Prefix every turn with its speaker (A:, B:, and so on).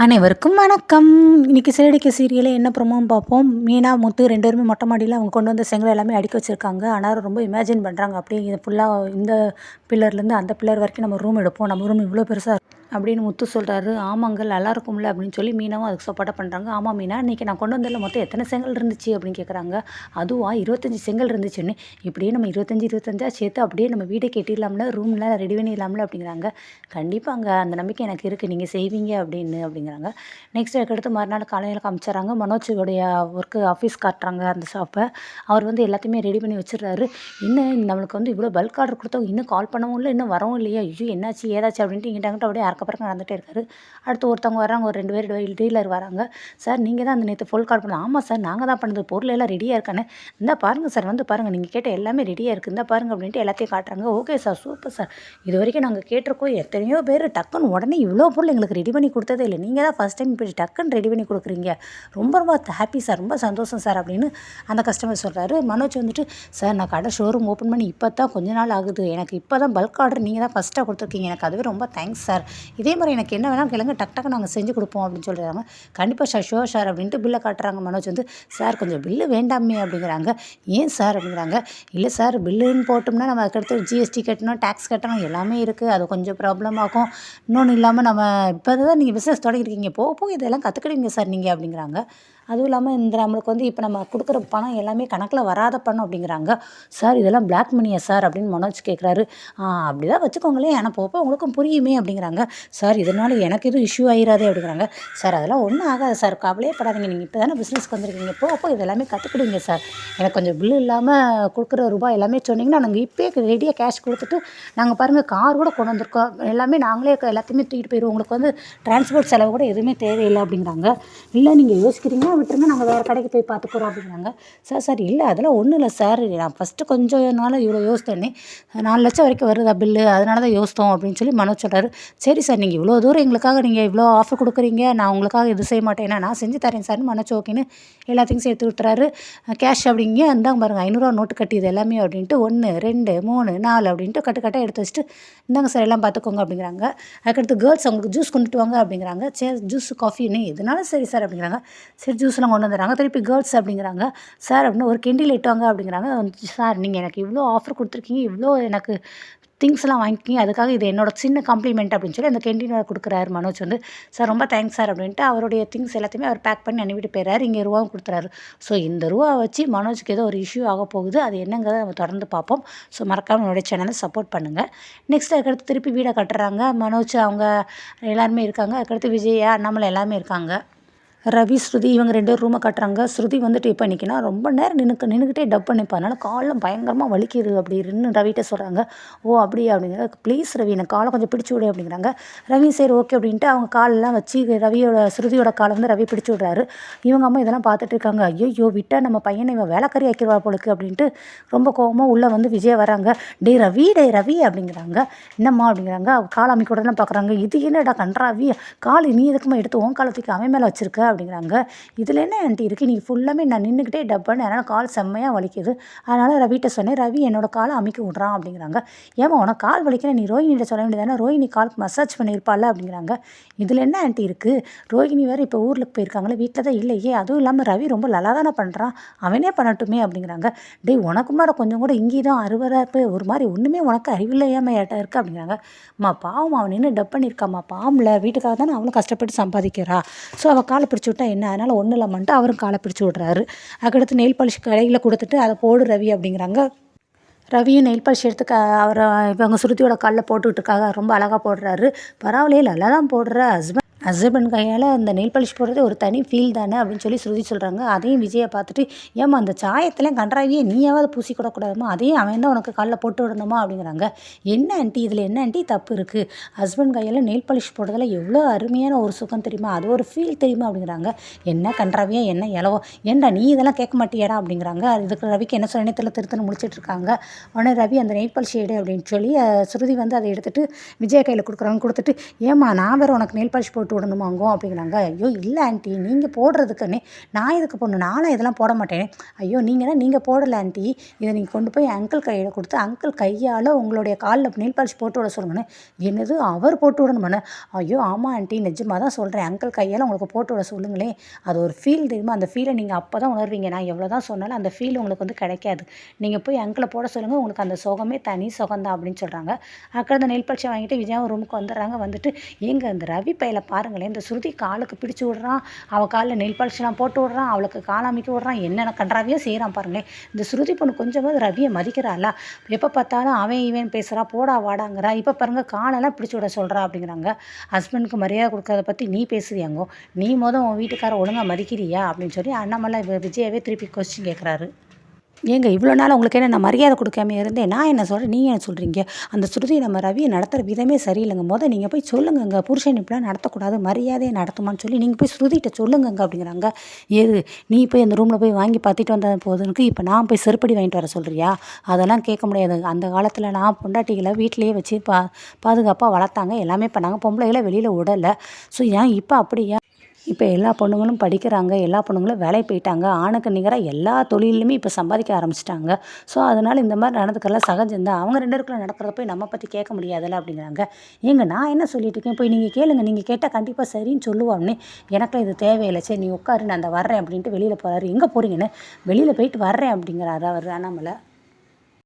A: அனைவருக்கும் வணக்கம். இன்னைக்கு சிறகடிக்க சீரியல்ல என்ன ப்ரோமோன்னு பார்ப்போம். மீனா, முத்து 2 பேருமே மொட்டை மாடியில அவங்க கொண்டு வந்த செங்கல் எல்லாமே அடுக்கி வச்சிருக்காங்க. ஆனாலும் ரொம்ப இமேஜின் பண்ணுறாங்க. அப்படியே இது ஃபுல்லாக இந்த பில்லர்லேருந்து அந்த பில்லர் வரைக்கும் நம்ம ரூம் எடுப்போம். நம்ம ரூம் இவ்வளோ பெருசாக அப்படின்னு முத்து சொல்கிறாரு. ஆமாங்க, நல்லா இருக்கும்ல அப்படின்னு சொல்லி மீனாவும் அதுக்கு சப்போர்ட்டாக பண்ணுறாங்க. ஆமாம் மீனா, இன்றைக்கி நான் கொண்டு வந்ததில் மொத்தம் எத்தனை செங்கல் இருந்துச்சு அப்படின்னு கேட்குறாங்க. அதுவா 25 செங்கல் இருந்துச்சுன்னு. இப்படியே நம்ம 25 சேர்த்து அப்படியே நம்ம வீடை கட்டிடலாம்ல, ரூம்லாம் ரெடி பண்ணிடலாம்ல அப்படிங்கிறாங்க. கண்டிப்பாங்க, அந்த நம்பிக்கை எனக்கு இருக்குது, நீங்கள் செய்வீங்க அப்படிங்கிறாங்க. நெக்ஸ்ட் அதுக்கடுத்து மறுநாள் காலையில் காமிச்சிட்றாங்க. மனோஜுடைய ஒர்க்கு ஆஃபீஸ் காட்டுறாங்க அந்த ஷாப்பை. அவர் வந்து எல்லாத்தையுமே ரெடி பண்ணி வச்சிடுறாரு. இன்னும் நம்மளுக்கு வந்து இவ்வளோ பல்க் ஆர்டர் கொடுத்தோம், இன்னும் கால் பண்ணவும் இல்லை, இன்னும் வரவும் இல்லையா, ஐயோ என்னாச்சு ஏதாச்சு அப்படின்ட்டு இங்கிட்ட அப்படியே அறக்க நடந்துகிட்டே இருக்காரு. அடுத்து ஒருத்தவங்க வராங்க, ஒரு 2 பேர் டீலர் வராங்க. சார் நீங்கள் தான் அந்த நேற்று ஃபுல் கால் பண்ண. ஆமாம் சார், நாங்கள் தான் பண்ணது, பொருள் எல்லாம் ரெடியாக இருக்கானே. இந்த பாருங்கள் சார், வந்து பாருங்கள், நீங்கள் கேட்ட எல்லாமே ரெடியாக இருக்குது, இந்த பாருங்கள் அப்படின்ட்டு எல்லாத்தையும் காட்டுறாங்க. ஓகே சார், சூப்பர் சார், இது வரைக்கும் நாங்கள் கேட்டிருக்கோம் எத்தனையோ பேர், டக்குன்னு உடனே இவ்வளோ பொருள் எங்களுக்கு ரெடி பண்ணி கொடுத்ததே இல்லை, நீங்கள் தான் ஃபஸ்ட் டைம் இப்படி டக்குன்னு ரெடி பண்ணி கொடுக்குறீங்க, ரொம்ப ரொம்ப ஹாப்பி சார், ரொம்ப சந்தோஷம் சார் அப்படின்னு அந்த கஸ்டமர் சொல்கிறாரு. மனோஜ் வந்துட்டு, சார் நான் கடை ஷோரூம் ஓப்பன் பண்ணி இப்போ தான் கொஞ்ச நாள் ஆகுது, எனக்கு இப்போ தான் பல்க் ஆர்டர் நீங்கள் தான் ஃபஸ்ட்டாக கொடுத்துருக்கீங்க, எனக்கு அதுவே ரொம்ப தேங்க்ஸ் சார், இதே மாதிரி எனக்கு என்ன வேணாலும் கேளுங்க, டக்கு நாங்கள் செஞ்சு கொடுப்போம் அப்படின்னு சொல்கிறாங்க. கண்டிப்பாக சார், ஷோர் சார் அப்படின்ட்டு பில்லை காட்டுறாங்க. மனோஜ் வந்து, சார் கொஞ்சம் பில்லு வேண்டாமே அப்படிங்கிறாங்க. ஏன் சார் அப்படிங்கிறாங்க. இல்லை சார், பில்லுன்னு போட்டோம்னா நம்ம அதுக்கடுத்து ஜிஎஸ்டி கட்டணும், டேக்ஸ் கட்டணும், எல்லாமே இருக்குது, அது கொஞ்சம் ப்ராப்ளம் ஆகும். இன்னொன்று இல்லாமல் நம்ம இப்போ தான் நீங்கள் பிஸ்னஸ் தொடங்கியிருக்கீங்க, போக போக இதெல்லாம் கற்றுக்கிடுவீங்க சார் நீங்கள் அப்படிங்கிறாங்க. அதுவும் இல்லாமல் இந்த நம்மளுக்கு வந்து இப்போ நம்ம கொடுக்குற பணம் எல்லாமே கணக்கில் வராத பணம் அப்படிங்கிறாங்க. சார் இதெல்லாம் பிளாக் மணியா சார் அப்படின்னு மனோஜ் கேட்குறாரு. அப்படி தான் வச்சுக்கோங்களேன், ஆனால் போக உங்களுக்கும் புரியுமே அப்படிங்கிறாங்க. சார் இதனால் எனக்கு எதுவும் இஷ்யூ ஆகிடாதே அப்படிங்கிறாங்க. சார் அதெல்லாம் ஒன்றும் ஆகாது சார், கவலையே படாதீங்க, நீங்கள் இப்போ தானே பிஸ்னஸ்க்கு வந்திருக்கீங்க, போக இதெல்லாமே கற்றுக்கிடுவீங்க சார், எனக்கு கொஞ்சம் பில்லு இல்லாமல் கொடுக்குற ரூபாய் எல்லாமே சொன்னீங்கன்னா நாங்கள் இப்போயே ரெடியாக கேஷ் கொடுத்துட்டு நாங்கள் பாருங்கள் கார் கூட கொண்டு வந்திருக்கோம், எல்லாமே நாங்களே எல்லாத்தையுமே தூக்கிட்டு போயிடுவோம், உங்களுக்கு வந்து டிரான்ஸ்போர்ட் செலவு கூட எதுவுமே தேவையில்லை அப்படிங்கிறாங்க. இல்லை நீங்கள் யோசிக்கிறீங்கன்னா விட்டுருங்க, நாங்கள் வேறு கடைக்கு போய் பார்த்துக்குறோம் அப்படிங்கிறாங்க. சார் இல்லை அதெல்லாம் ஒன்றும் இல்லை சார், நான் ஃபஸ்ட்டு கொஞ்சம் நாள் இவ்வளோ யோசித்தேனே, 4 லட்சம் வரைக்கும் வருதா பில்லு, அதனால தான் யோசித்தோம் அப்படின்னு சொல்லி மனோஜ் சொல்கிறாரு. சரி சார், நீங்கள் இவ்வளோ தூரம் எங்களுக்காக நீங்கள் இவ்வளோ ஆஃபர் கொடுக்குறீங்க, நான் உங்களுக்காக இது செய்ய மாட்டேன்னா நான் செஞ்சு தரேன் சார்னு மனோஜ் ஓகேன்னு எல்லாத்தையும் சேர்த்து விட்டுறாரு. கேஷ் அப்படிங்க இந்தாங்க பாருங்கள், 500 நோட்டு கட்டி இது எல்லாமே அப்படின்ட்டு 1 2 3 4 அப்படின்ட்டு கட்டாக எடுத்து வச்சுட்டு இந்தாங்க சார் எல்லாம் பார்த்துக்கோங்க அப்படிங்கிறாங்க. அதுக்கடுத்து கேர்ள்ஸ் அவங்களுக்கு ஜூஸ் கொண்டுட்டு வாங்க அப்படிங்கிறாங்க. சரி ஜூஸ் காஃபின்னு எதுனாலும் சரி சார் அப்படிங்கிறாங்க. சரி ஜூஸ்லாம் கொண்டு வந்துடுறாங்க. திருப்பி கேர்ள்ஸ் அப்படிங்கிறாங்க. சார் அப்படின்னு ஒரு கிண்டில் இட்டுவாங்க அப்படிங்கிறாங்க. சார் நீங்கள் எனக்கு இவ்வளோ ஆஃபர் கொடுத்துருக்கீங்க, இவ்வளோ எனக்கு திங்ஸ்லாம் வாங்கிக்கிங்க, அதுக்காக இது என்னோட சின்ன காம்ப்ளிமெண்ட் அப்படின்னு சொல்லி அந்த கேண்டீனை கொடுக்குறாரு மனோஜ் வந்து. சார் ரொம்ப தேங்க்ஸ் சார் அப்படின்ட்டு அவருடைய திங்ஸ் எல்லாத்தையுமே அவர் பேக் பண்ணி அனுப்பிட்டு போயிறாரு. இங்கே ரூபாவும் கொடுத்துறாரு. ஸோ இந்த ரூபாவை வச்சு மனோஜுக்கு ஏதோ ஒரு இஷ்யூ ஆக போகுது, அது என்னங்கிறத நம்ம தொடர்ந்து பார்ப்போம். ஸோ மறக்காமல் என்னுடைய சேனலை சப்போர்ட் பண்ணுங்கள். நெக்ஸ்ட் அதுக்கடுத்து திருப்பி வீடை கட்டுறாங்க. மனோஜ் அவங்க எல்லாருமே இருக்காங்க. அதுக்கடுத்து விஜயா, அண்ணாமலை எல்லாமே இருக்காங்க. ரவி, ஸ்ருதி இவங்க 2 பேரும் ரூமை கட்டுறாங்க. ஸ்ருதி வந்துட்டு இப்போ நிற்கினா ரொம்ப நேரம் நின்றுக்கிட்டே டப் பண்ணிப்பா, அதனால் காலம் பயங்கரமாக வலிக்குது அப்படின்னு ரவிகிட்ட சொல்கிறாங்க. ஓ அப்படியா அப்படிங்கிற. ப்ளீஸ் ரவி, எனக்கு காலை கொஞ்சம் பிடிச்சி விடு அப்படிங்கிறாங்க. ரவி சரி ஓகே அப்படின்ட்டு அவங்க காலெல்லாம் வச்சு ஸ்ருதியோட காலை வந்து ரவி பிடிச்சி விட்றாரு. இவங்க அம்மா இதெல்லாம் பார்த்துட்டு இருக்காங்க. ஐயோ விட்டால் நம்ம பையனை இவன் வேலைக்காரி ஆக்கிடுவா போலுக்கு அப்படின்ட்டு ரொம்ப கோவமாக உள்ளே வந்து விஜய் வராங்க. டே ரவி அப்படிங்கிறாங்க. என்னம்மா அப்படிங்கிறாங்க. காலை அமைக்க உடனே பார்க்குறாங்க. இது என்னடா கன்றாவி, கால் நீ எதுக்குமா எடுத்து உன் காலத்துக்கு அவன் மேலே வச்சுருக்க அப்படிங்கிறாங்க. இதில் என்ன ஆண்டி இருக்குது, நீ ஃபுல்லாமே நான் நின்றுக்கிட்டே டப்பான்னு, அதனால் கால் செம்மையாக வலிக்குது, அதனால் ரவிகிட்ட சொன்னேன், ரவி என்னோட காலை அமைக்க விட்றான் அப்படிங்கிறாங்க. ஏமா உனக்கு கால் வலிக்கிறேன், நீ ரோஹினிகிட்ட சொல்ல வேண்டியதானே, ரோஹினி காலுக்கு மசாஜ் பண்ணியிருப்பாள் அப்படிங்கிறாங்க. இதில் என்ன ஆண்டி இருக்குது, ரோஹினி வேறு இப்போ ஊருக்கு போயிருக்காங்களே, வீட்டில் தான் இல்லையே, அதுவும் இல்லாமல் ரவி ரொம்ப நல்லா தானே பண்ணுறான், அவனே பண்ணட்டுமே அப்படிங்கிறாங்க. டேய் உனக்கு மேலே கொஞ்சம் கூட இங்கே தான் அறுவராப்பு ஒரு மாதிரி ஒன்றுமே உனக்கு அறிவில்லையாமல் ஏட்டா இருக்குது அப்படிங்கிறாங்க. அம்மா பாவம், அவன் நின்று டப் பண்ணியிருக்காம்மா, பாவம்ல வீட்டுக்காக தானே அவளும் கஷ்டப்பட்டு சம்பாதிக்கிறா, ஸோ அவள் காலை பிடிச்சி விட்டா என்ன, அதனால் ஒன்றும் இல்லாமன்ட்டு அவரும் காலை பிடிச்சி விட்றாரு. அதுக்கடுத்து நெயில் பாலிஷ் கடையில் கொடுத்துட்டு அதை போடு ரவி அப்படிங்கிறாங்க. ரவியும் நெயில் பாலிஷ் எடுத்து அவரை இவங்க ஸ்ருதியோட காலில் போட்டுக்கிட்டு இருக்காங்க. ரொம்ப அழகாக போடுறாரு. பரவாயில்லையே நல்லா தான் போடுற, ஹஸ்பண்ட் கையால் அந்த நெயில் பாலிஷ் போடுறது ஒரு தனி ஃபீல் தானே அப்படின்னு சொல்லி ஸ்ருதி சொல்கிறாங்க. அதையும் விஜயை பார்த்துட்டு, ஏம்மா அந்த சாயத்தெல்லாம் கன்றாவியே நீயாவது பூசி கூடாதுமா, அதையும் அவன் தான் உனக்கு காலில் போட்டு விடணுமா அப்படிங்கிறாங்க. என்ன ஆண்டி இதில் என்ன ஆண்டி தப்பு இருக்குது, ஹஸ்பண்ட் கையால் நெயில் பாலிஷ் போடுறதுல எவ்வளோ அருமையான ஒரு சுகம் தெரியுமா, அது ஒரு ஃபீல் தெரியுமா அப்படிங்கிறாங்க. என்ன கன்றாவியா என்ன இலவோ, ஏன்டா நீ இதெல்லாம் கேட்க மாட்டியாடா அப்படிங்கிறாங்க. இதுக்கு ரவிக்கு என்ன சொல்ல திருத்தன்னு முடிச்சிட்டு இருக்காங்க. உடனே ரவி அந்த நெயில் பாலிஷ் எடு அப்படின்னு சொல்லி ஸ்ருதி வந்து அதை எடுத்துகிட்டு விஜய் கையில் கொடுத்துட்டு, ஏம்மா நான் வேறு உனக்கு நெயில் பாலிஷ் போட்டு போட்டு விடணுமாங்கோ அப்படிங்கிறாங்க. ஐயோ இல்லை ஆண்டி, நீங்கள் போடுறதுக்குன்னே நான் எதுக்கு போடணும், நானும் இதெல்லாம் போட மாட்டேனே. ஐயோ நீங்கள் போடலை ஆண்டி, இதை நீங்கள் கொண்டு போய் அங்கிள் கையில் கொடுத்து அங்கிள் கையால் உங்களுடைய காலில் நெயில் பாலிஷ் போட்டு விட சொல்லுங்கன்னு. என்னது, அவர் போட்டு விடணுமாண்ணே? ஐயோ ஆமாம் ஆண்டி, நிஜமாக தான் சொல்கிறேன், அங்கிள் கையால் உங்களுக்கு போட்டு விட சொல்லுங்களேன். அது ஒரு ஃபீல் தெரியுமா, அந்த ஃபீலை நீங்கள் அப்போ தான் உணர்வீங்க. நான் எவ்வளோ தான் சொன்னாலும் அந்த ஃபீல் உங்களுக்கு வந்து கிடைக்காது. நீங்கள் போய் அங்கிளை போட சொல்லுங்கள், உங்களுக்கு அந்த சுகமே தனி சுகம்தான் அப்படின்னு சொல்கிறாங்க. அக்கா அந்த நெயில் பாலிஷை வாங்கிட்டு விஜயாவும் ரூமுக்கு வந்துடுறாங்க. வந்துட்டு ஏங்க இந்த ரவி பையில பாருங்களேன், இந்த ஸ்ருதி காலுக்கு பிடிச்சி விட்றான், அவள் காலில் நெயில் பாலிஷ்லாம் போட்டு விட்றான், அவளுக்கு காலாமிக்க விட்றான், என்னென்ன கன்றாவியே செய்கிறான் பாருங்களேன். இந்த ஸ்ருதி பொண்ணு கொஞ்சமாவது ரவியை மதிக்கிறாளா? எப்போ பார்த்தாலும் அவன் இவன் பேசுகிறா, போடா வாடாங்கிறா. இப்போ பாருங்கள் காலெல்லாம் பிடிச்சி விட சொல்கிறா அப்படிங்கிறாங்க. ஹஸ்பண்டுக்கு மரியாதை கொடுக்கறத பற்றி நீ பேசுறியாங்கோ, நீ உன் வீட்டுக்கார ஒழுங்காக மதிக்கிறியா அப்படின்னு சொல்லி அண்ணாமலை விஜயாவே திருப்பி கொஸ்டின் கேட்குறாரு. ஏங்க இவ்வளோ நாள் உங்களுக்கு என்ன நான் மரியாதை கொடுக்காம இருந்தேன், நான் என்ன சொல்கிறேன், நீங்கள் என்ன சொல்கிறீங்க? அந்த ஸ்ருதி நம்ம ரவியை நடத்துகிற விதமே சரியில்லைங்க. நீங்கள் போய் சொல்லுங்கங்க, புருஷன் இப்படிலாம் நடத்தக்கூடாது, மரியாதையை நடத்துமான்னு சொல்லி நீங்கள் போய் ஸ்ருதிகிட்ட சொல்லுங்கங்க அப்படிங்கிறாங்க. ஏது, நீ போய் அந்த ரூமில் போய் வாங்கி பார்த்துட்டு வந்த போதுனுக்கு இப்போ நான் போய் செருப்படி வாங்கிட்டு வர சொல்கிறியா? அதெல்லாம் கேட்க முடியாது. அந்த காலத்தில் நான் பொண்டாட்டிகளை வீட்டிலேயே வச்சு பாதுகாப்பாக வளர்த்தாங்க, எல்லாமே பண்ணாங்க, பொம்பளைகளை வெளியில் விடலை. ஸோ ஏன் இப்போ அப்படியா? இப்போ எல்லா பொண்ணுங்களும் படிக்கிறாங்க, எல்லா பொண்ணுங்களும் வேலைக்கு போயிட்டாங்க, ஆணுக்கு நிகராக எல்லா தொழிலுமே இப்போ சம்பாதிக்க ஆரம்பிச்சிட்டாங்க. ஸோ அதனால் இந்த மாதிரி நடந்துக்கலாம் சகஜம்தான். அவங்க 2 பேருக்குள்ள நடக்கிறத போய் நம்ம பற்றி கேட்க முடியாதுல்ல அப்படிங்கிறாங்க. ஏங்க நான் என்ன சொல்லிட்டு இருக்கேன், போய் நீங்கள் கேளுங்க, நீங்கள் கேட்டால் கண்டிப்பாக சரின்னு சொல்லுவாங்கன்னு. எனக்குலாம் இது தேவையில்லை, சரி நீ உட்காரு, நான் அந்த வர்றேன் அப்படின்ட்டு வெளியில் போகிறாரு. எங்கே போகிறீங்கன்னு, வெளியில் போயிட்டு வர்றேன் அப்படிங்கிறாரு அவர் அண்ணாமலை.